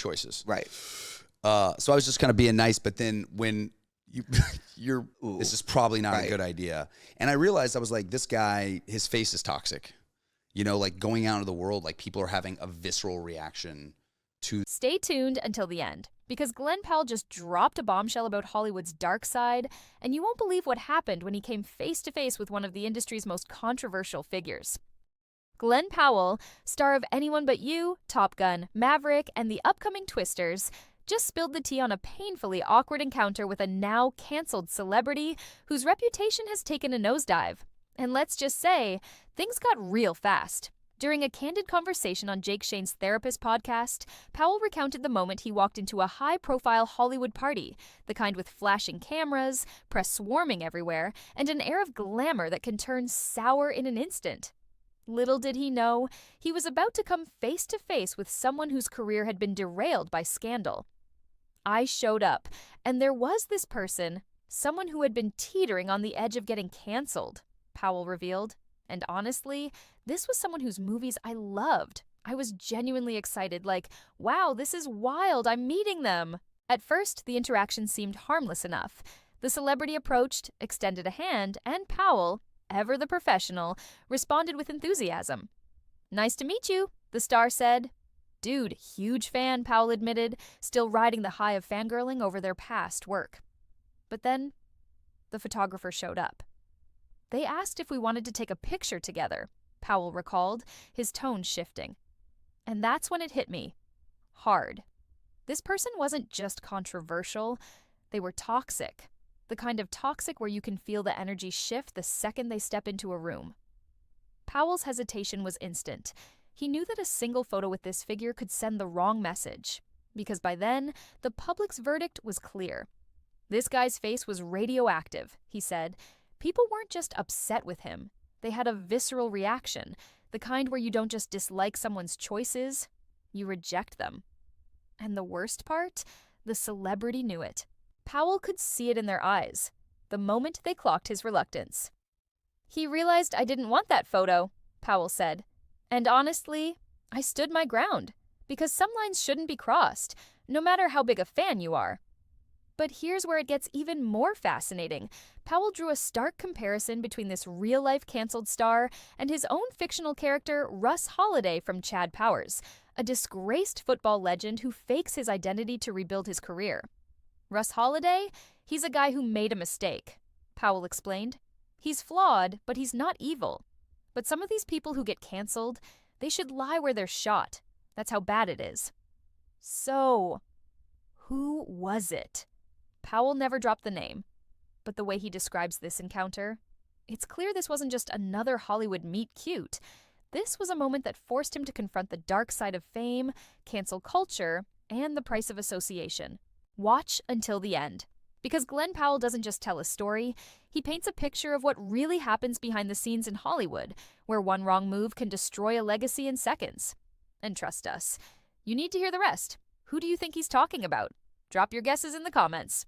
choices. Right. So I was just kind of being nice, but then when you're this is probably not a good idea. And I realized, I was like, this guy, his face is toxic. You know, like going out into the world, like people are having a visceral reaction to. Stay tuned until the end, because Glen Powell just dropped a bombshell about Hollywood's dark side, and you won't believe what happened when he came face to face with one of the industry's most controversial figures. Glen Powell, star of Anyone But You, Top Gun, Maverick, and the upcoming Twisters, just spilled the tea on a painfully awkward encounter with a now canceled celebrity whose reputation has taken a nosedive. And let's just say, things got real fast. During a candid conversation on Jake Shane's Therapuss podcast, Powell recounted the moment he walked into a high-profile Hollywood party, the kind with flashing cameras, press swarming everywhere, and an air of glamour that can turn sour in an instant. Little did he know, he was about to come face-to-face with someone whose career had been derailed by scandal. I showed up, and there was this person, someone who had been teetering on the edge of getting canceled, Powell revealed. And honestly, this was someone whose movies I loved. I was genuinely excited, like, wow, this is wild, I'm meeting them. At first, the interaction seemed harmless enough. The celebrity approached, extended a hand, and Powell, ever the professional, responded with enthusiasm. Nice to meet you, the star said. Dude, huge fan, Powell admitted, still riding the high of fangirling over their past work. But then, the photographer showed up. They asked if we wanted to take a picture together, Powell recalled, his tone shifting. And that's when it hit me. Hard. This person wasn't just controversial, they were toxic. The kind of toxic where you can feel the energy shift the second they step into a room. Powell's hesitation was instant. He knew that a single photo with this figure could send the wrong message, because by then, the public's verdict was clear. This guy's face was radioactive, he said. People weren't just upset with him. They had a visceral reaction, the kind where you don't just dislike someone's choices, you reject them. And the worst part? The celebrity knew it. Powell could see it in their eyes, the moment they clocked his reluctance. He realized I didn't want that photo, Powell said. And honestly, I stood my ground, because some lines shouldn't be crossed, no matter how big a fan you are. But here's where it gets even more fascinating. Powell drew a stark comparison between this real-life canceled star and his own fictional character, Russ Holliday from Chad Powers, a disgraced football legend who fakes his identity to rebuild his career. Russ Holliday? He's a guy who made a mistake, Powell explained. He's flawed, but he's not evil. But some of these people who get canceled, they should lie where they're shot. That's how bad it is. So, who was it? Powell never dropped the name, but the way he describes this encounter, it's clear this wasn't just another Hollywood meet cute. This was a moment that forced him to confront the dark side of fame, cancel culture, and the price of association. Watch until the end. Because Glen Powell doesn't just tell a story, he paints a picture of what really happens behind the scenes in Hollywood, where one wrong move can destroy a legacy in seconds. And trust us, you need to hear the rest. Who do you think he's talking about? Drop your guesses in the comments.